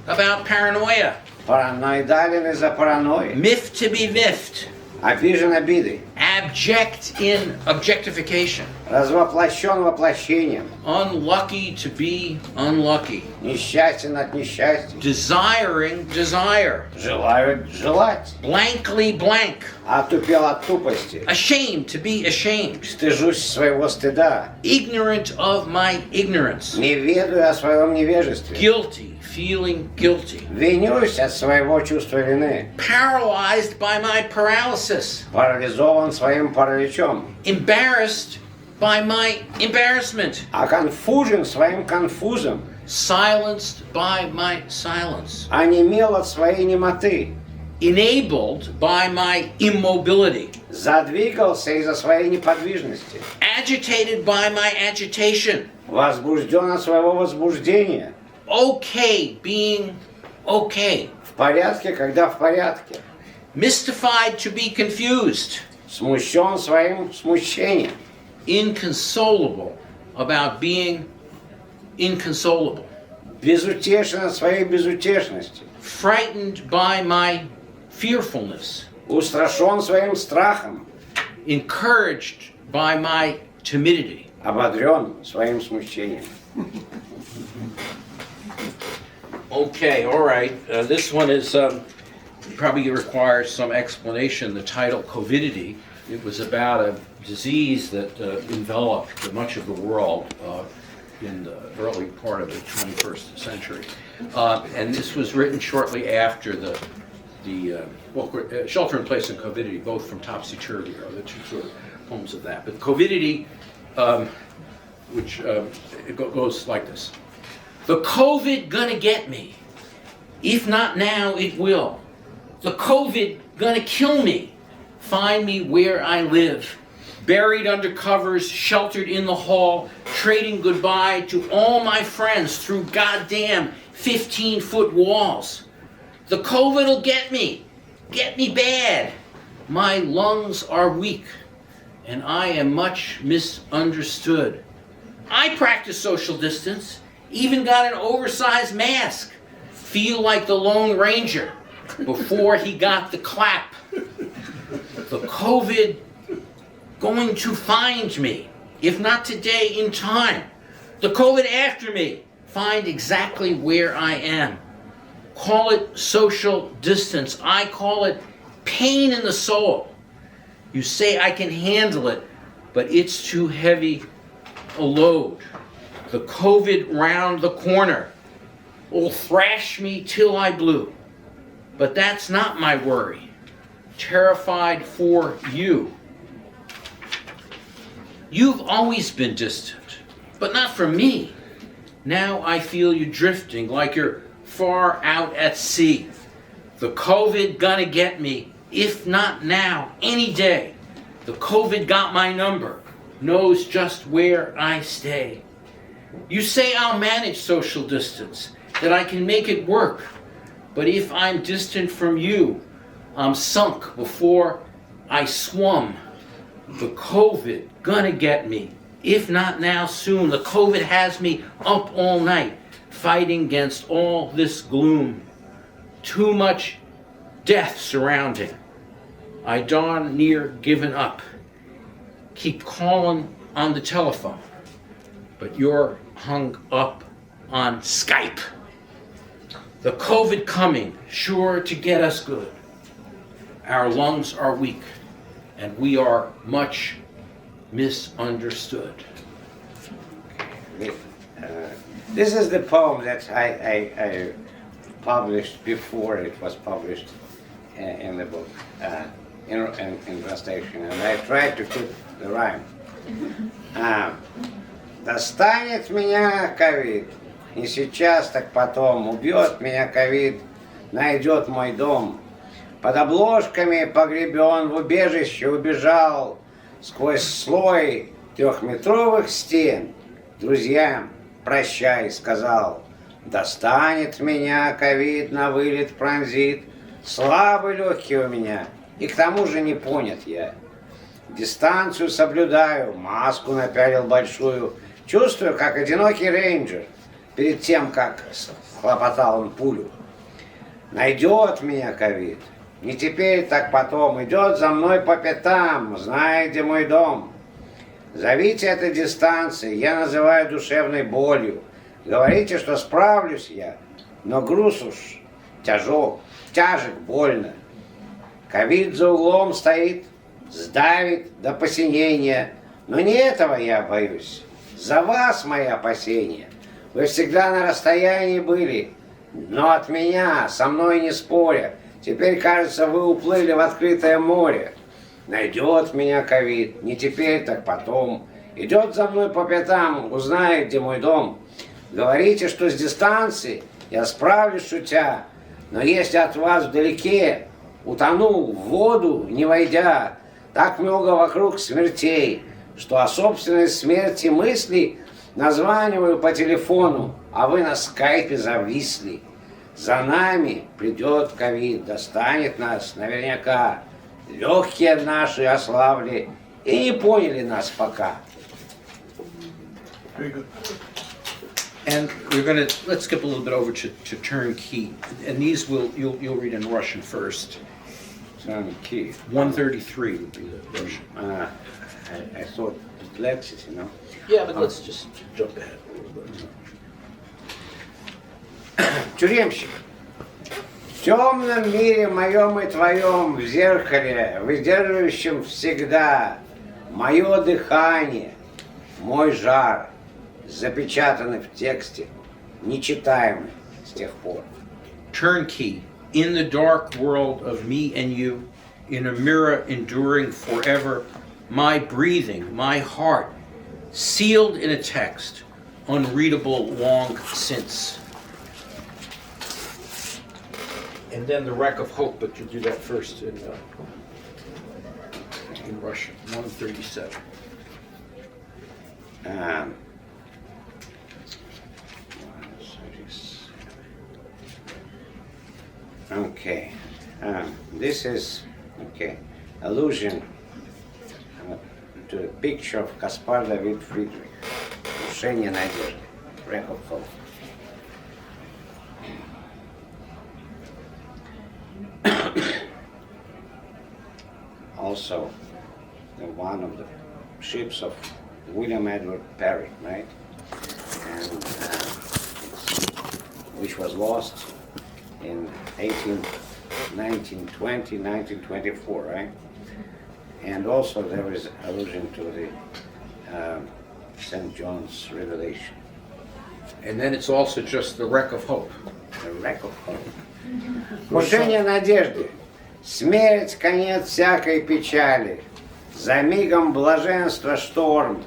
about paranoia. Параноидален из-за паранойи. Miffed to be miffed. Обижен обидой. Abject in objectification. Развоплощен воплощением. Unlucky to be unlucky. Несчастен от несчастья. Desiring desire. Желаю желать. Blankly blank. Отупел от тупости. Ashamed to be ashamed. Стыжусь своего стыда. Ignorant of my ignorance. Не ведаю о своем невежестве. Guilty, feeling guilty. Винюсь от своего чувства вины. Paralyzed by my paralysis. Парализован своим параличом. Embarrassed by my embarrassment. Оконфужен своим конфузом. Silenced by my silence. Онемел от своей немоты. Enabled by my immobility. Задвигался из-за своей неподвижности. Agitated by my agitation. Возбужден от своего возбуждения. Okay being okay. В порядке, когда в порядке. Mystified to be confused. Смущен своим смущением. Inconsolable about being inconsolable. Безутешен от своей безутешности. Frightened by my fearfulness. Устрашен своим страхом. Encouraged by my timidity. Ободрен своим смущением. Okay, all right. This one is probably requires some explanation. The title, Covidity, it was about a disease that enveloped much of the world in the early part of the 21st century. And this was written shortly after the Shelter in Place and Covidity, both from Topsy-Turvy, are the two sort of poems of that. But Covidity, which it goes like this. The COVID gonna get me. If not now, it will. The COVID gonna kill me. Find me where I live. Buried under covers, sheltered in the hall, trading goodbye to all my friends through goddamn 15-foot walls. The COVID'll get me bad. My lungs are weak, and I am much misunderstood. I practice social distance, even got an oversized mask. Feel like the Lone Ranger before he got the clap. The COVID going to find me, if not today, in time. The COVID after me, find exactly where I am. Call it social distance. I call it pain in the soul. You say I can handle it, but it's too heavy a load. The COVID round the corner will thrash me till I blue. But that's not my worry. Terrified for you. You've always been distant, but not from me. Now I feel you drifting like you're far out at sea. The COVID gonna get me, if not now, any day. The COVID got my number, knows just where I stay. You say I'll manage social distance, that I can make it work. But if I'm distant from you, I'm sunk before I swum. The COVID gonna get me, if not now, soon. The COVID has me up all night, fighting against all this gloom. Too much death surrounding. I darn near given up. Keep calling on the telephone, but you're hung up on Skype. The COVID coming, sure to get us good. Our lungs are weak, and we are much misunderstood. This is the poem that I published before it was published in the book, in translation, and I tried to put the rhyme. Достанет меня ковид, не сейчас, так потом, убьет меня ковид, найдет мой дом. Под обложками погребен, в убежище убежал, сквозь слой 3-метровых стен. Друзьям прощай, сказал, достанет меня ковид, на вылет пронзит, слабый легкий у меня, и к тому же не понят я. Дистанцию соблюдаю, маску напялил большую, чувствую, как одинокий рейнджер, перед тем, как хлопотал он пулю. Найдет меня ковид. Не теперь, так потом. Идет за мной по пятам, зная, где мой дом. Зовите это дистанцией, я называю душевной болью. Говорите, что справлюсь я, но груз уж тяжек, больно. Ковид за углом стоит, сдавит до посинения. Но не этого я боюсь. За вас мои опасения. Вы всегда на расстоянии были, но от меня, со мной не споря. Теперь, кажется, вы уплыли в открытое море. Найдет меня ковид, не теперь, так потом. Идет за мной по пятам, узнает, где мой дом. Говорите, что с дистанции я справлюсь, шутя. Но если от вас вдалеке утону в воду, не войдя, так много вокруг смертей, что о собственной смерти мысли названиваю по телефону, а вы на скайпе зависли. За нами придет ковид, достанет нас наверняка. Легкие наши ослабли и не поняли нас пока. Very good. And we're going to, let's skip a little bit over to turnkey. And these you'll read in Russian first. Turnkey. 133 would be the Russian. I thought dyslexic, you know. Yeah, but let's just jump ahead. Тюремщик. В темном мире моем и твоем, в зеркале, выдерживающем всегда, мое дыхание, мой жар, запечатаны в тексте, нечитаемый с тех пор. Turnkey, in the dark world of me and you, in a mirror enduring forever, my breathing, my heart, sealed in a text, unreadable long since. And then the wreck of hope, but you'll do that first in Russian, 137. Okay. This is allusion to the picture of Caspar David Friedrich, Крушение надежды, Wreck of Hope. Also, one of the ships of William Edward Perry, right? And which was lost in 1920, 1924, right? And also there is allusion to the St. John's Revelation. And then it's also just the wreck of hope. The Wreck of Hope. Крушение надежды. Смерть, конец всякой печали. За мигом блаженства шторм.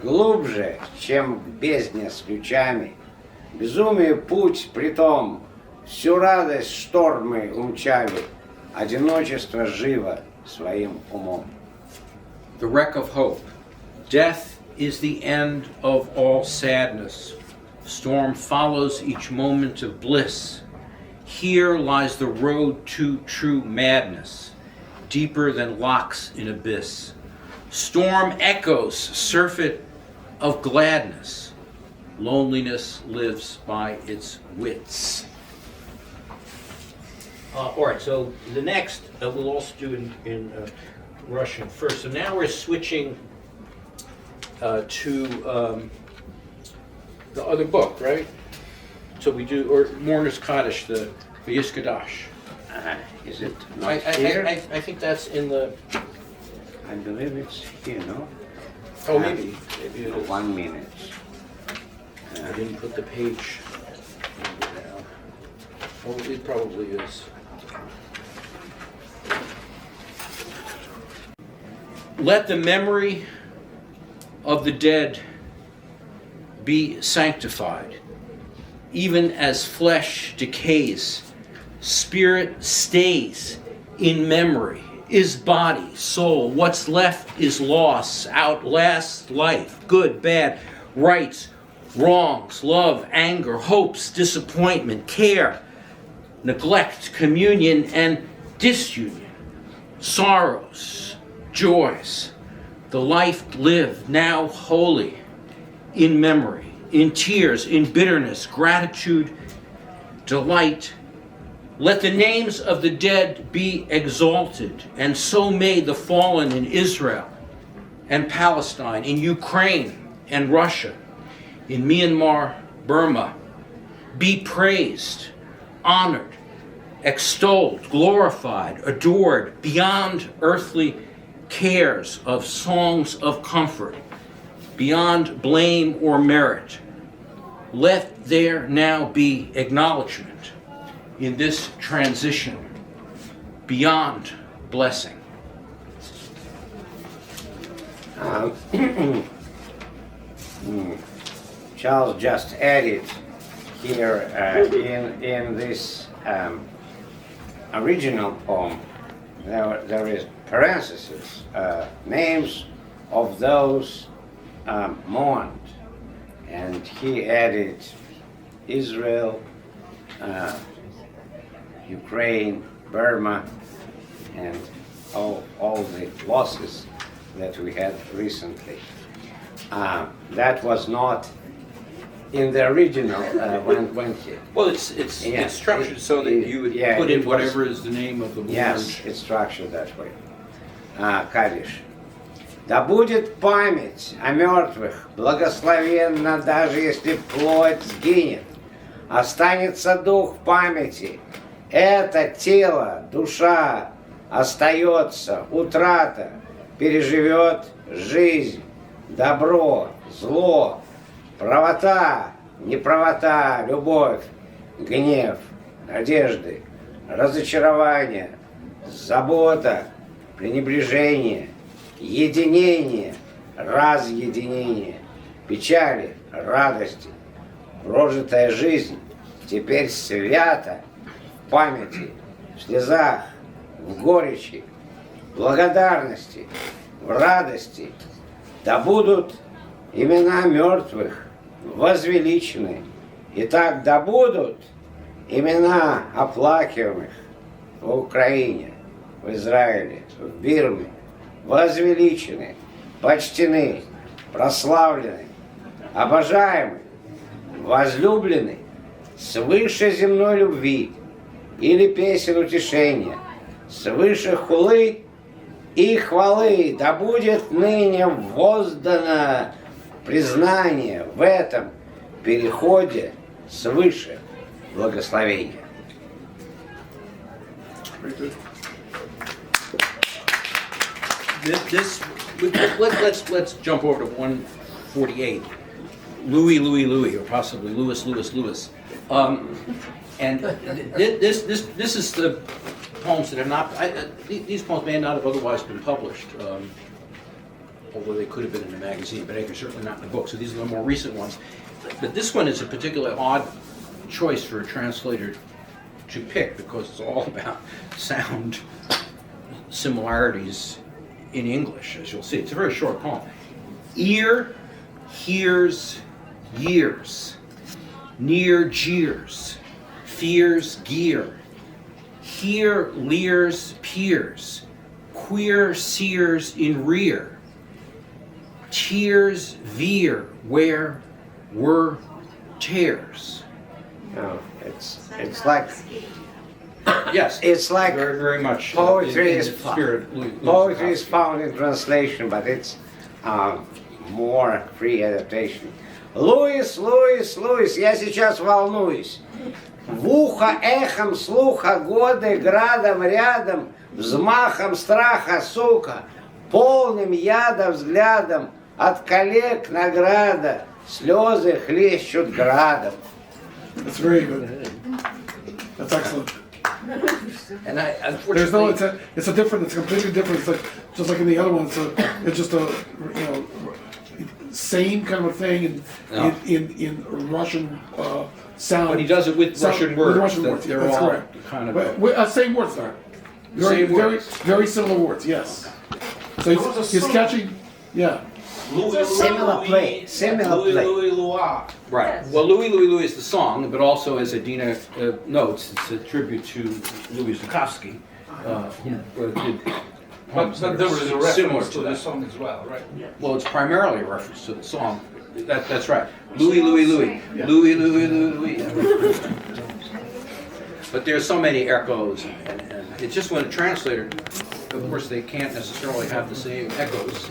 Глубже, чем в бездне с ключами. Безумие путь притом. Всю радость штормы умчали. Одиночество живо своим умом. The wreck of hope. Death is the end of all sadness. Storm follows each moment of bliss. Here lies the road to true madness, deeper than locks in abyss. Storm echoes surfeit of gladness. Loneliness lives by its wits. All right, so the next we'll also do in Russian first. So now we're switching to the other book, right? So we do, or Mourner's Kaddish, the Yiskadash. Is it I not here? think that's in the, I believe it's here, no? oh, maybe it is. 1 minute. I didn't put the page. Oh, it probably is. Let the memory of the dead be sanctified. Even as flesh decays, spirit stays in memory. Is body, soul, what's left is loss, outlasts life, good, bad, rights, wrongs, love, anger, hopes, disappointment, care, neglect, communion, and disunion, sorrows, joys, the life lived now wholly in memory, in tears, in bitterness, gratitude, delight, Let the names of the dead be exalted, and so may the fallen in Israel and Palestine, in Ukraine and Russia, in Myanmar, Burma, be praised, honored, extolled, glorified, adored, beyond earthly cares of songs of comfort, beyond blame or merit. Let there now be acknowledgement in this transition, beyond blessing. Charles just added here in this original poem, there is parentheses, names of those mourned, and he added Israel, Ukraine, Burma, and all the losses that we had recently. That was not in the original when he. Well, it's structured so that you would put in whatever is the name of the word. Yes, it's structured that way. Кадиш. Да будет память о мертвых благословенна, даже если плоть сгинет. Останется дух памяти. Это тело, душа остается, утрата, переживет жизнь, добро, зло, правота, неправота, любовь, гнев, надежды, разочарование, забота, пренебрежение, единение, разъединение, печали, радости, прожитая жизнь теперь свята в памяти, в слезах, в горечи, в благодарности, в радости. Да будут имена мертвых возвеличены, и так да будут имена оплакиваемых в Украине, в Израиле, в Бирме, возвеличены, почтены, прославлены, обожаемы, возлюблены свыше земной любви или песен утешения, свыше хулы и хвалы, да будет ныне воздано признание в этом переходе свыше благословения. Let's jump over to 148. Louis, or possibly Louis. And this is the poems that have not. These poems may not have otherwise been published, although they could have been in a magazine, but they're certainly not in a book. So these are the more recent ones. But this one is a particularly odd choice for a translator to pick because it's all about sound similarities in English, as you'll see. It's a very short poem. Ear hears years, near jeers, fears gear, here leers peers, queer seers in rear, tears veer where were tears. No, it's like yes, it's like very, very much poetry in is the spirit. poetry is found in translation, but it's more free adaptation. Луис, я сейчас волнуюсь. В ухо эхом слуха годы градом рядом, взмахом страха, сука, полным яда взглядом, от коллег награда, слезы хлещут градом. That's very good. That's excellent. And I, There's no, unfortunately, it's a different, it's completely different. It's like, just like in the other one, it's just a, same kind of a thing in Russian sound. but he does it with Russian words. With Russian that words, they're that's all correct. kind of. Same words there. Very, Same words. very similar words, yes. So he's catching, yeah. Similar play. Right. Well, Louis is the song, but also, as Adina notes, it's a tribute to Louis Zukowski, who did But there was a similar reference to to the that. song as well, right? Well, it's primarily a reference to the song. That's right. Louis. but there's so many echoes, and it's just when a translator, of course, they can't necessarily have the same echoes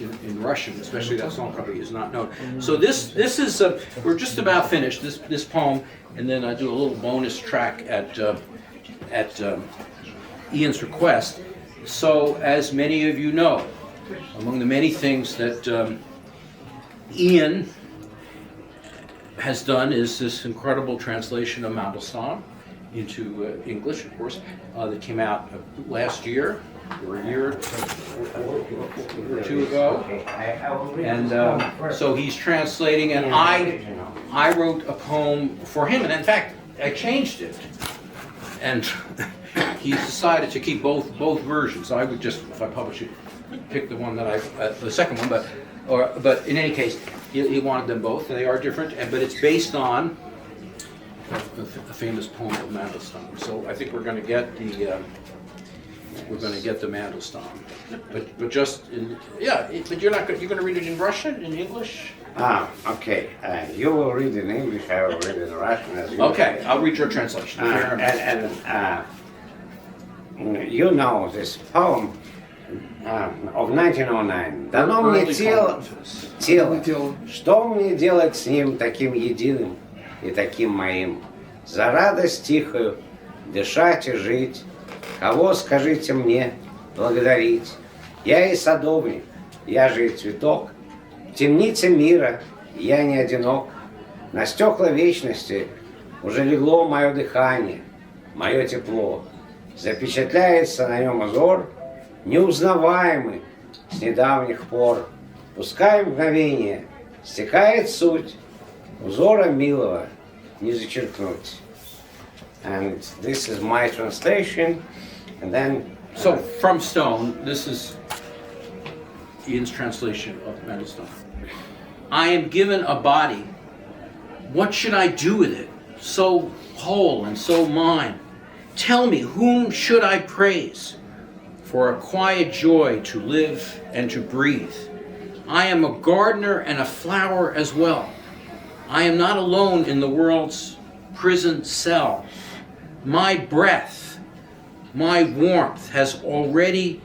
in Russian, especially that song probably is not known. So this is we're just about finished this poem, and then I do a little bonus track at Ian's request. So, as many of you know, among the many things that Ian has done is this incredible translation of Mandelstam into English, of course, that came out last year, or a year or two ago. And so he's translating, and I wrote a poem for him, and in fact, I changed it. And he decided to keep both versions. I would just, if I publish it, pick the one that the second one, but in any case, he wanted them both, and they are different, but it's based on a famous poem of Mandelstam. So I think we're going to get the Mandelstam, but just but you're going to read it in Russian, in English. Okay. You will read in English. I will read in Russian. As usual. Okay, I'll read your translation. Fair enough. And you know this poem of 1909. Дано мне тело, что мне делать с ним таким единым и таким моим? За радость тихую дышать и жить. Кого, скажите мне, благодарить? Я и садовник, я же и цветок. В темнице мира я не одинок. На стекла вечности уже легло мое дыхание, мое тепло. Запечатляется на нем узор, неузнаваемый с недавних пор. Пускай мгновение стекает суть, узора милого не зачеркнуть. And this is my translation, and then... So, from Stone, this is Ian's translation of Mandelstam. I am given a body. What should I do with it? So whole and so mine. Tell me, whom should I praise? For a quiet joy to live and to breathe. I am a gardener and a flower as well. I am not alone in the world's prison cell. My breath, my warmth has already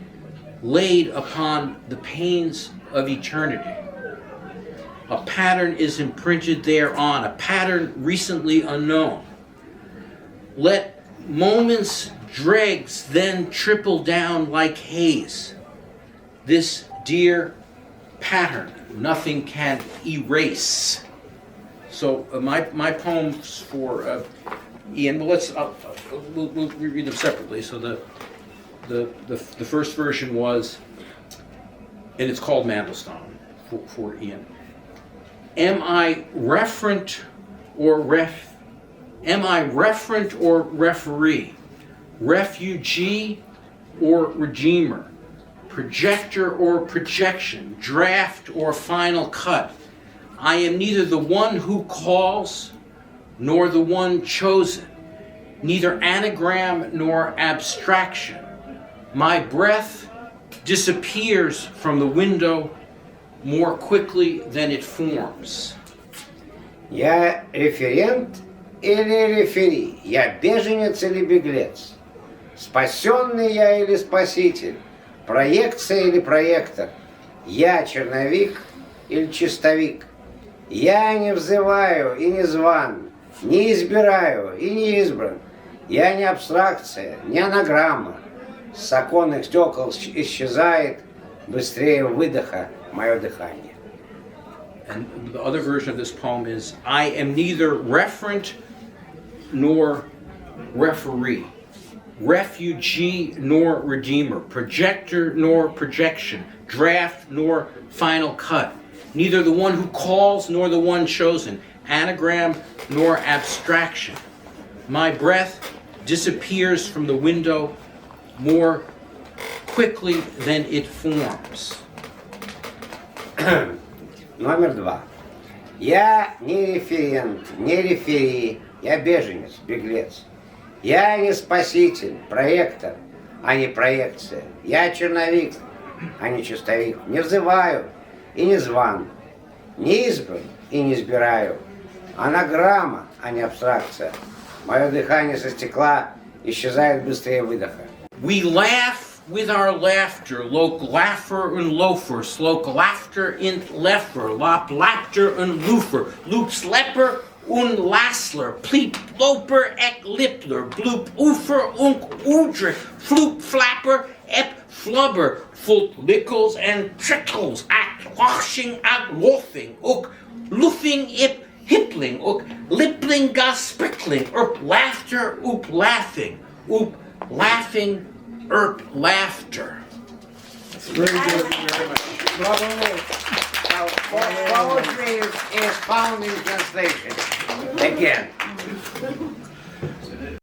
laid upon the panes of eternity. A pattern is imprinted thereon, a pattern recently unknown. Let moments' dregs then trickle down like haze. This dear pattern nothing can erase. So my poems for Ian, well, we'll read them separately. So the first version was, and it's called Mandelstam for Ian. Am I referent or referee? Refugee or redeemer? Projector or projection? Draft or final cut? I am neither the one who calls nor the one chosen, neither anagram nor abstraction. My breath disappears from the window more quickly than it forms. Я референт или рефери? Я беженец или беглец? Спасенный я или спаситель? Проекция или проектор? Я черновик или чистовик? Я не взываю и не зван, не избираю и не избран. Я не абстракция, не анаграмма. С оконных стекол исчезает быстрее выдоха мое дыхание. And the other version of this poem is, I am neither referent nor referee, refugee nor redeemer, projector nor projection, draft nor final cut, neither the one who calls nor the one chosen, anagram nor abstraction. My breath disappears from the window more quickly than it forms. Номер 2. Я не референт, не рефери, я беженец, беглец. Я не спаситель, проектор, а не проекция. Я черновик, а не чистовик. Не взываю и не зван, не избран и не избираю. Анаграмма, а не абстракция. Мое дыхание со стекла исчезает быстрее выдоха. We laugh with our laughter, look laugher and loafer, sloke laughter in leffer, lop laughter and loofer, loop slepper und lassler, pleep loper ek lipler, bloop oofer unk oodrick, floop flapper ep flubber, fult lickles and trickles, at washing at loafing, ook loofing ip hippling, ook lippling gas sprickling, laughter oop laughing, oop laughing laughter. Very good. Bravo. Now, poetry is found in translation. Again,